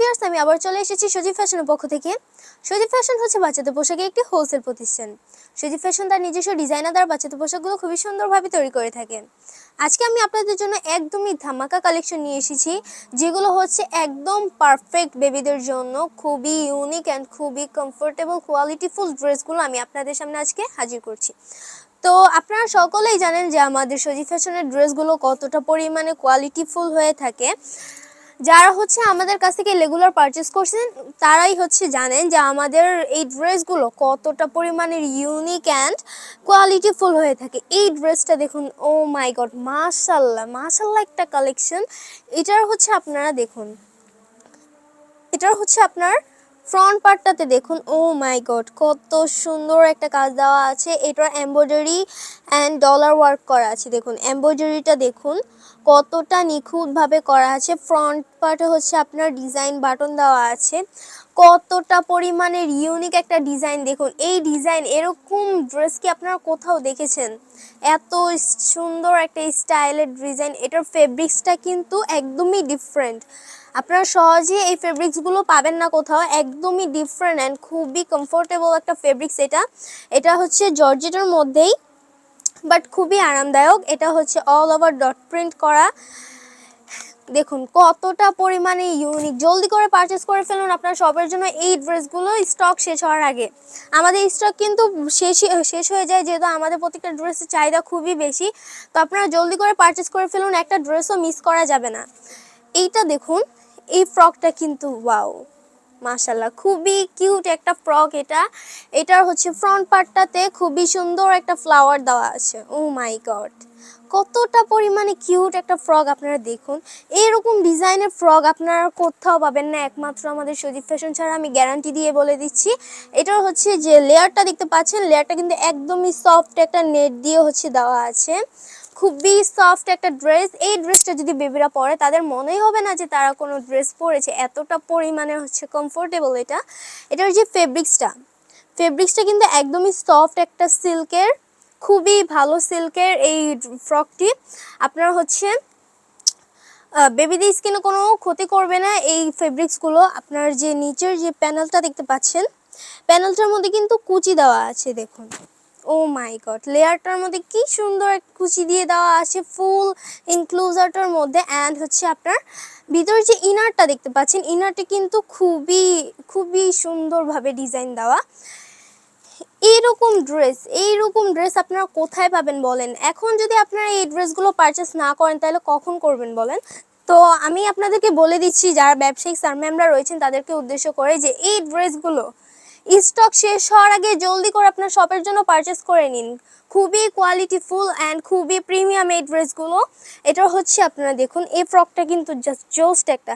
Viewers, আমি আবার চলে এসেছি সজীব ফ্যাশনের পক্ষ থেকে। সজীব ফ্যাশন হচ্ছে বাচ্চাদের পোশাকের একটি হোলসেল প্রতিষ্ঠান। সজীব ফ্যাশন তার নিজস্ব ডিজাইনার দ্বারা বাচ্চাদের পোশাকগুলো খুবই সুন্দরভাবে তৈরি করে থাকেন। আজকে আমি আপনাদের জন্য একদমই ধামাকা কালেকশন নিয়ে এসেছি, যেগুলো হচ্ছে একদম পারফেক্ট বেবিদের জন্য। খুবই ইউনিক অ্যান্ড খুবই কমফোর্টেবল কোয়ালিটিফুল ড্রেসগুলো আমি আপনাদের সামনে আজকে হাজির করছি। তো আপনারা সকলেই জানেন যে আমাদের সজীব ফ্যাশনের ড্রেসগুলো কতটা পরিমাণে কোয়ালিটিফুল হয়ে থাকে। যারা হচ্ছে আমাদের কাছ থেকে রেগুলার পারচেস করছেন তারাই হচ্ছে জানেন যে আমাদের এই ড্রেসগুলো কতটা পরিমাণের ইউনিক অ্যান্ড কোয়ালিটিফুল হয়ে থাকে। এই ড্রেসটা দেখুন, ও মাই গড, মাশাল্লাহ মাশাল্লাহ একটা কালেকশন। এটার হচ্ছে আপনারা দেখুন, এটার হচ্ছে আপনার ফ্রন্ট পার্টটাতে দেখুন, ও মাই গড, কত সুন্দর একটা কাজ দেওয়া আছে। এটার এমব্রয়ডারি অ্যান্ড ডলার ওয়ার্ক করা আছে। দেখুন এমব্রয়ডারিটা দেখুন কতটা নিখুঁতভাবে করা আছে। ফ্রন্ট পার্টে হচ্ছে আপনার ডিজাইন বাটন দেওয়া আছে। কতটা পরিমাণের ইউনিক একটা ডিজাইন দেখুন। এই ডিজাইন, এরকম ড্রেস কি আপনারা কোথাও দেখেছেন? এত সুন্দর একটা স্টাইলের ডিজাইন। এটার ফেব্রিক্সটা কিন্তু একদমই ডিফারেন্ট। আপনারা সহজে এই ফেব্রিক্সগুলো পাবেন না কোথাও, একদমই ডিফারেন্ট অ্যান্ড খুবই কমফোর্টেবল একটা ফেব্রিক্স। এটা হচ্ছে জর্জেটের মধ্যেই, বাট খুবই আরামদায়ক। এটা হচ্ছে অল ওভার ডট প্রিন্ট করা। দেখুন কতটা পরিমাণে ইউনিক। জলদি করে পারচেস করে ফেলুন আপনার সবার জন্য এই ড্রেসগুলো স্টক শেষ হওয়ার আগে। আমাদের স্টক কিন্তু শেষ হয়ে যায়, যেহেতু আমাদের প্রত্যেকটা ড্রেসের চাহিদা খুবই বেশি। তো আপনারা জলদি করে পারচেস করে ফেলুন, একটা ড্রেসও মিস করা যাবে না। এইটা দেখুন, এই ফ্রকটা কিন্তু ওয়াও, মাশাল্লাহ খুবই কিউট একটা ফ্রক। এটার হচ্ছে ফ্রন্ট পার্টটাতে খুবই সুন্দর একটা ফ্লাওয়ার দেওয়া আছে। ও মাই গড, কতটা পরিমাণে কিউট একটা ফ্রক। আপনারা দেখুন এরকম ডিজাইনের ফ্রক আপনারা কোথাও পাবেন না, একমাত্র আমাদের সজীব ফ্যাশন ছাড়া, আমি গ্যারান্টি দিয়ে বলে দিচ্ছি। এটার হচ্ছে যে লেয়ারটা দেখতে পাচ্ছেন, লেয়ারটা কিন্তু একদমই সফট একটা নেট দিয়ে হচ্ছে দেওয়া আছে। খুবই সফট একটা ড্রেস। এই ড্রেসটা যদি বেবিরা পরে তাদের মনেই হবে না যে তারা কোনো ড্রেস পরেছে, এতটা পরিমাণে হচ্ছে কমফোর্টেবল। এটার যে ফেব্রিক্সটা কিন্তু একদমই সফট একটা সিল্কের, খুবই ভালো সিল্কের এই ফ্রকটি। আপনার হচ্ছে বেবিদের স্কিনে কোনো ক্ষতি করবে না এই ফেব্রিক্সগুলো। আপনার যে নিচের যে প্যানেলটা দেখতে পাচ্ছেন, প্যানেলটার মধ্যে কিন্তু কুচি দেওয়া আছে। দেখুন ও মাই গড, লেয়ারটার মধ্যে কি সুন্দর কুচি দিয়ে দেওয়া আছে ফুল ইনক্লুজারটার মধ্যে। অ্যান্ড হচ্ছে আপনার ভিতরে যে ইনারটা দেখতে পাচ্ছেন, ইনারটি কিন্তু খুবই খুবই সুন্দরভাবে ডিজাইন দেওয়া। এইরকম ড্রেস আপনারা কোথায় পাবেন বলেন? এখন যদি আপনারা এই ড্রেসগুলো পারচেস না করেন তাহলে কখন করবেন বলেন? তো আমি আপনাদেরকে বলে দিচ্ছি, যারা ব্যবসায়িক স্যার ম্যামরা রয়েছেন তাদেরকে উদ্দেশ্য করে, যে এই ড্রেসগুলো স্টক শেষ হওয়ার আগে জলদি করে আপনার শপের জন্য পারচেস করে নিন। খুবই কোয়ালিটিফুল অ্যান্ড খুবই প্রিমিয়াম এই ড্রেসগুলো। এটা হচ্ছে আপনারা দেখুন, এই ফ্রকটা কিন্তু জাস্ট একটা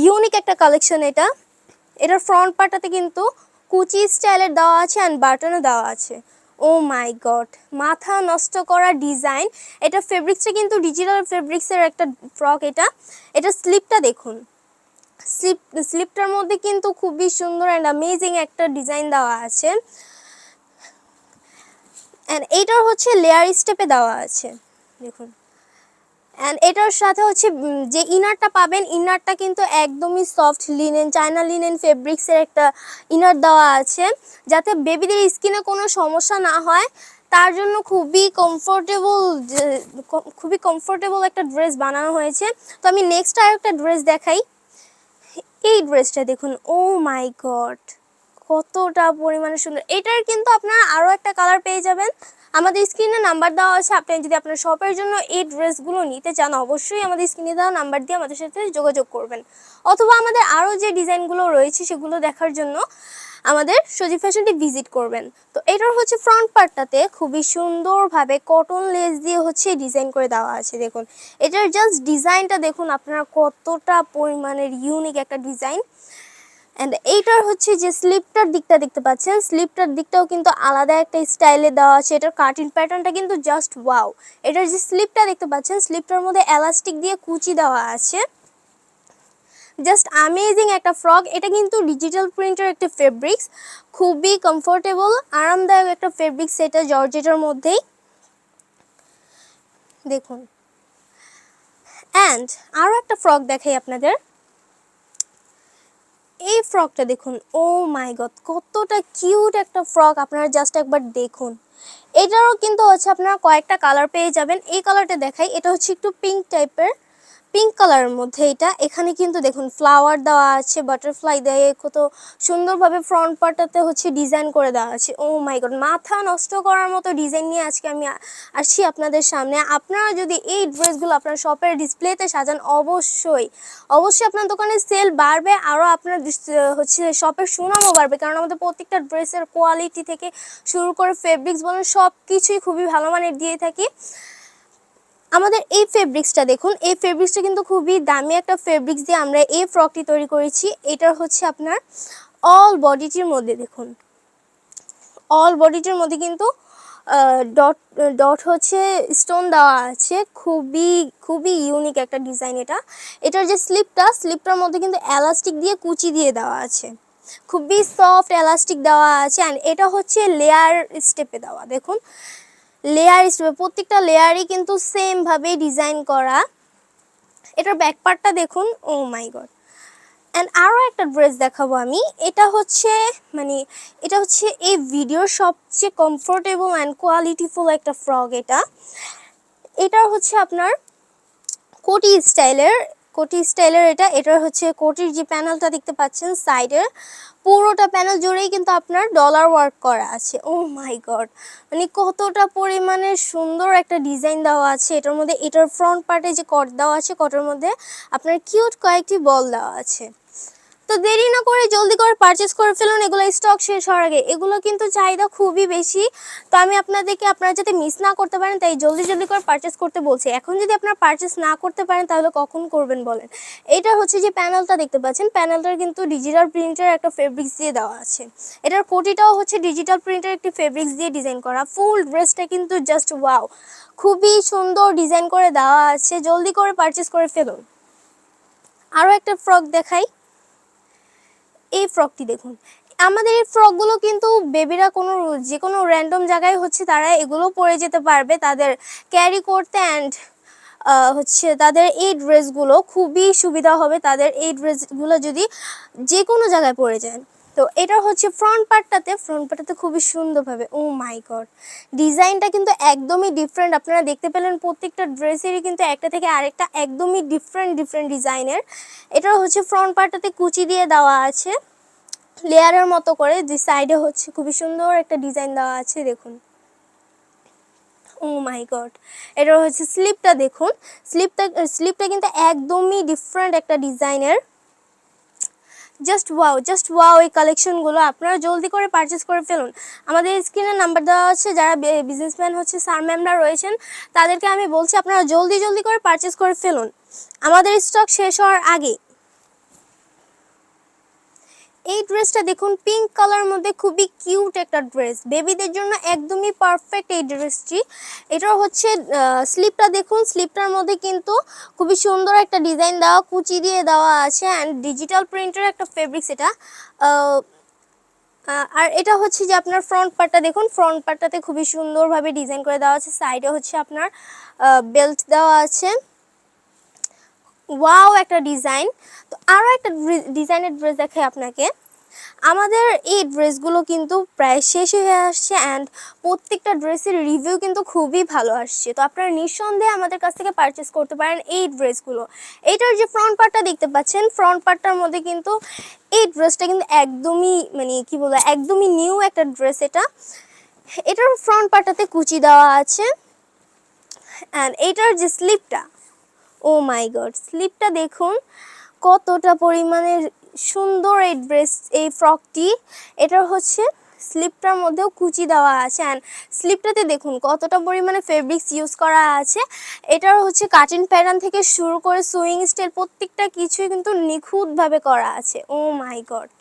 ইউনিক একটা কালেকশন। এটার ফ্রন্ট পার্টটাতে কিন্তু কুচি স্টাইলের দেওয়া আছে অ্যান্ড বাটনও দেওয়া আছে। ও মাই গড, মাথা নষ্ট করা ডিজাইন। এটা ফেব্রিক্সটা কিন্তু ডিজিটাল ফেব্রিক্সের একটা ফ্রক। এটা স্লিপটা দেখুন, স্লিপটার মধ্যে কিন্তু খুবই সুন্দর অ্যান্ড অ্যামেজিং একটা ডিজাইন দেওয়া আছে। অ্যান্ড এইটার হচ্ছে লেয়ার স্টেপে দেওয়া আছে দেখুন। অ্যান্ড এটার সাথে হচ্ছে যে ইনারটা পাবেন, ইনারটা কিন্তু একদমই সফট লিনেন, চায়না লিনেন ফেব্রিক্সের একটা ইনার দেওয়া আছে, যাতে বেবিদের স্কিনে কোনো সমস্যা না হয়। তার জন্য খুবই কমফোর্টেবল একটা ড্রেস বানানো হয়েছে। তো আমি নেক্সট আরেকটা ড্রেস দেখাই। এই ড্রেসটা দেখুন, ও মাই গড, কতটা পরিমাণে সুন্দর। এটার কিন্তু আপনারা আরও একটা কালার পেয়ে যাবেন। আমাদের স্ক্রিনে নাম্বার দেওয়া আছে, আপনি যদি আপনার শপের জন্য এই ড্রেসগুলো নিতে চান অবশ্যই আমাদের স্ক্রিনে দেওয়া নাম্বার দিয়ে আমাদের সাথে যোগাযোগ করবেন, অথবা আমাদের আরও যে ডিজাইনগুলো রয়েছে সেগুলো দেখার জন্য আমাদের সজীব ফ্যাশনটি ভিজিট করবেন। তো এটার হচ্ছে ফ্রন্ট পার্টটাতে খুবই সুন্দরভাবে কটন লেস দিয়ে হচ্ছে ডিজাইন করে দেওয়া আছে। দেখুন এটার জাস্ট ডিজাইনটা দেখুন আপনারা, কতটা পরিমাণের ইউনিক একটা ডিজাইন। অ্যান্ড এইটার হচ্ছে যে স্লিপটার দিকটা দেখতে পাচ্ছেন, স্লিপটার দিকটাও কিন্তু আলাদা একটা স্টাইলে দেওয়া আছে। এটার কাটিং প্যাটার্নটা কিন্তু জাস্ট ওয়াও। এটার যে স্লিপটা দেখতে পাচ্ছেন, স্লিপটার মধ্যে এলাস্টিক দিয়ে কুচি দেওয়া আছে। জাস্ট অ্যামেজিং একটা ফ্রক। এটা কিন্তু ডিজিটাল প্রিন্টের একটা ফেব্রিক্স, খুবই কমফোর্টেবল আরামদায়ক একটা ফেব্রিক্স। এটা জর্জেটের মধ্যেই দেখুন। অ্যান্ড আরও একটা ফ্রক দেখাই আপনাদের। এই ফ্রকটা দেখুন, ও মাই গড, কতটা কিউট একটা ফ্রক, আপনারা জাস্ট একবার দেখুন। এটারও কিন্তু হচ্ছে আপনারা কয়েকটা কালার পেয়ে যাবেন। এই কালারটা দেখাই, এটা হচ্ছে একটু পিঙ্ক টাইপের, পিঙ্ক কালারের মধ্যে এটা। এখানে কিন্তু দেখুন ফ্লাওয়ার দেওয়া আছে, বাটারফ্লাই দিয়ে কত সুন্দরভাবে ফ্রন্ট পার্টটাতে হচ্ছে ডিজাইন করে দেওয়া আছে। ও মাই গড, মাথা নষ্ট করার মতো ডিজাইন নিয়ে আজকে আমি আসছি আপনাদের সামনে। আপনারা যদি এই ড্রেসগুলো আপনার শপের ডিসপ্লেতে সাজান, অবশ্যই অবশ্যই আপনার দোকানে সেল বাড়বে, আরও আপনার হচ্ছে শপের সুনামও বাড়বে, কারণ আমাদের প্রত্যেকটা ড্রেসের কোয়ালিটি থেকে শুরু করে ফেব্রিক্স বলেন সব কিছুই খুবই ভালো মানের দিয়ে থাকি। আমাদের এই ফেব্রিক্সটা দেখুন, এই ফেব্রিক্সটা কিন্তু খুবই দামি একটা ফেব্রিক্স দিয়ে আমরা এই ফ্রকটি তৈরি করেছি। এটার হচ্ছে আপনার অল বডিটির মধ্যে দেখুন, অল বডিটির মধ্যে কিন্তু ডট ডট হচ্ছে স্টোন দেওয়া আছে, খুবই খুবই ইউনিক একটা ডিজাইন এটা। এটার যে স্লিপটার মধ্যে কিন্তু এলাস্টিক দিয়ে কুচি দিয়ে দেওয়া আছে, খুবই সফট এলাস্টিক দেওয়া আছে। অ্যান্ড এটা হচ্ছে লেয়ার স্টেপে দেওয়া, দেখুন লেয়ার স্টেপে, প্রত্যেকটা লেয়ারই কিন্তু সেম ভাবে ডিজাইন করা। এটার ব্যাক পার্টটা দেখুন, ও মাই গড। অ্যান্ড আরও একটা ড্রেস দেখাবো আমি, এটা হচ্ছে মানে এটা হচ্ছে এই ভিডিওর সবচেয়ে কমফোর্টেবল অ্যান্ড কোয়ালিটিফুল একটা ফ্রক। এটার হচ্ছে আপনার কোটি স্টাইলের, এটার হচ্ছে কোটির যে প্যানেলটা দেখতে পাচ্ছেন সাইডের, পুরোটা প্যানেল জুড়েই কিন্তু আপনার ডলার ওয়ার্ক করা আছে। ও মাই গড, মানে কতটা পরিমাণে সুন্দর একটা ডিজাইন দেওয়া আছে এটার মধ্যে। এটার ফ্রন্ট পার্টে যে কট দেওয়া আছে, কটের মধ্যে আপনার কিউট কয়েকটি বল দেওয়া আছে। তো দেরি না করে জলদি করে পারচেস করে ফেলুন, এগুলো স্টক শেষ হওয়ার আগে। এগুলো কিন্তু চাহিদা খুবই বেশি, তো আমি আপনাদেরকে আপনারা যাতে মিস না করতে পারেন তাই জলদি জলদি করে পারচেস করতে বলছি। এখন যদি আপনারা পারচেস না করতে পারেন তাহলে কখন করবেন বলেন। এটা হচ্ছে যে প্যানেলটা দেখতে পাচ্ছেন, প্যানেলটার কিন্তু ডিজিটাল প্রিন্টের একটা ফেব্রিক্স দিয়ে দেওয়া আছে। এটার কোটিটাও হচ্ছে ডিজিটাল প্রিন্টের একটি ফেব্রিক্স দিয়ে ডিজাইন করা। ফুল ড্রেসটা কিন্তু জাস্ট ওয়াও, খুবই সুন্দর ডিজাইন করে দেওয়া আছে। জলদি করে পারচেস করে ফেলুন। আরও একটা ফ্রক দেখাই, এই ফ্রকটি দেখুন। আমাদের এই ফ্রকগুলো কিন্তু বেবিরা যে কোনো র্যান্ডম জায়গায় হচ্ছে তারা এগুলো পরে যেতে পারবে, তাদের ক্যারি করতে। অ্যান্ড হচ্ছে তাদের এই ড্রেসগুলো খুবই সুবিধা হবে, তাদের এই ড্রেসগুলো যদি যে কোনো জায়গায় পরে যান। তো এটা হচ্ছে ফ্রন্ট পার্টটাতে খুবই সুন্দরভাবে, ও মাই গড, ডিজাইনটা কিন্তু একদমই ডিফারেন্ট। আপনারা দেখতে পেলেন প্রত্যেকটা ড্রেসেরই কিন্তু একটা থেকে আরেকটা একদমই ডিফারেন্ট ডিজাইনের। এটা হচ্ছে ফ্রন্ট পার্টটাতে কুচি দিয়ে দেওয়া আছে লেয়ারের মতো করে, যে সাইডে হচ্ছে খুবই সুন্দর একটা ডিজাইন দেওয়া আছে দেখুন। ও মাই গড, এটা হচ্ছে স্লিপটা দেখুন, স্লিপটা কিন্তু একদমই ডিফারেন্ট একটা ডিজাইনের। জাস্ট ওয়াও এই কালেকশনগুলো আপনারা জলদি করে পারচেস করে ফেলুন। আমাদের স্ক্রিনে নাম্বার দেওয়া আছে, যারা বিজনেসম্যান হচ্ছে স্যার ম্যামরা রয়েছেন তাদেরকে আমি বলছি আপনারা জলদি করে পারচেস করে ফেলুন আমাদের স্টক শেষ হওয়ার আগে। এই ড্রেসটা দেখুন, পিঙ্ক কালারের মধ্যে খুবই কিউট একটা ড্রেস, বেবিদের জন্য একদমই পারফেক্ট এই ড্রেসটি। এটাও হচ্ছে স্লিপটা দেখুন, স্লিপটার মধ্যে কিন্তু খুবই সুন্দর একটা ডিজাইন দেওয়া, কুচি দিয়ে দেওয়া আছে। অ্যান্ড ডিজিটাল প্রিন্টের একটা ফেব্রিক্স এটা। আর এটা হচ্ছে যে আপনার ফ্রন্ট পার্টটা দেখুন, ফ্রন্ট পার্টটাতে খুবই সুন্দরভাবে ডিজাইন করে দেওয়া আছে। সাইডে হচ্ছে আপনার বেল্ট দেওয়া আছে। ওয়াও একটা ডিজাইন। তো আরও একটা ডিজাইনের ড্রেস দেখাই আপনাকে। আমাদের এই ড্রেসগুলো কিন্তু প্রায় শেষ হয়ে আসছে, অ্যান্ড প্রত্যেকটা ড্রেসের রিভিউ কিন্তু খুবই ভালো আসছে। তো আপনারা নিঃসন্দেহে আমাদের কাছ থেকে পারচেস করতে পারেন এই ড্রেসগুলো। এইটার যে ফ্রন্ট পার্টটা দেখতে পাচ্ছেন, ফ্রন্ট পার্টটার মধ্যে কিন্তু এই ড্রেসটা কিন্তু একদমই মানে কি বলবো, একদমই নিউ একটা ড্রেস এটা। এটার ফ্রন্ট পার্টটাতে কুচি দেওয়া আছে। অ্যান্ড এইটার যে স্লিপটা, ও মাই গড, স্লিপটা দেখুন কতটা পরিমাণে সুন্দর এই ফ্রকটি। এটার হচ্ছে স্লিপটার মধ্যেও কুচি দেওয়া আছে। অ্যান্ড স্লিপটাতে দেখুন কতটা পরিমাণে ফেব্রিক্স ইউজ করা আছে। এটার হচ্ছে কাটিং প্যাটার্ন থেকে শুরু করে সুইং স্টাইল প্রত্যেকটা কিছুই কিন্তু নিখুঁতভাবে করা আছে। ও মাই গড,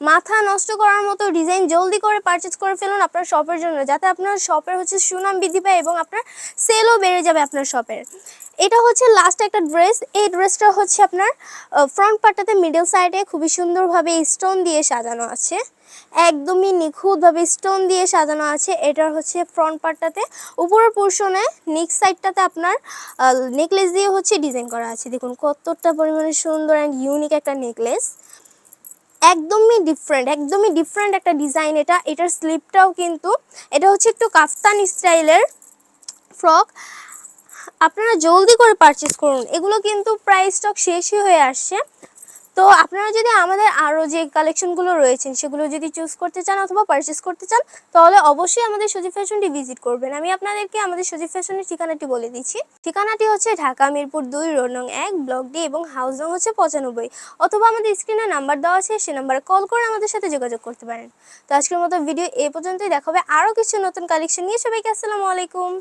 মাথা নষ্ট করার মতো ডিজাইন। জলদি করে পারচেজ করে ফেলুন আপনার শপের জন্য, যাতে আপনার শপের হচ্ছে সুনাম বৃদ্ধি পায় এবং আপনার সেলও বেড়ে যাবে আপনার শপের। এটা হচ্ছে লাস্ট একটা ড্রেস। এই ড্রেসটা হচ্ছে আপনার ফ্রন্ট পার্টটাতে মিডল সাইডে খুবই সুন্দরভাবে স্টোন দিয়ে সাজানো আছে, একদমই নিখুঁতভাবে স্টোন দিয়ে সাজানো আছে। এটার হচ্ছে ফ্রন্ট পার্টটাতে উপরের পোর্শনে নেক সাইডটাতে আপনার নেকলেস দিয়ে হচ্ছে ডিজাইন করা আছে। দেখুন কতটা পরিমাণে সুন্দর অ্যান্ড ইউনিক একটা নেকলেস। একদমই ডিফারেন্ট একটা ডিজাইন। এটার স্লিপটাও কিন্তু এটা হচ্ছে একটু কাফতান স্টাইলের ফ্রক। আপনারা জলদি করে পারচেস করুন, এগুলো কিন্তু প্রাইস স্টক শেষই হয়ে আসছে। তো আপনারা যদি আমাদের আরও যে কালেকশনগুলো রয়েছেন সেগুলো যদি চুজ করতে চান অথবা পারচেস করতে চান, তাহলে অবশ্যই আমাদের সজীব ফ্যাশনটি ভিজিট করবেন। আমি আপনাদেরকে আমাদের সজীব ফ্যাশনের ঠিকানাটি বলে দিচ্ছি। ঠিকানাটি হচ্ছে ঢাকা মিরপুর 2 রোড নং 1 ব্লক ডি এবং হাউস নং হচ্ছে 95, অথবা আমাদের স্ক্রিনে নাম্বার দেওয়া আছে, সে নাম্বারে কল করে আমাদের সাথে যোগাযোগ করতে পারেন। তো আজকের মতো ভিডিও এই পর্যন্তই, দেখাবে আরও কিছু নতুন কালেকশন নিয়ে। সবাইকে আসসালামু আলাইকুম।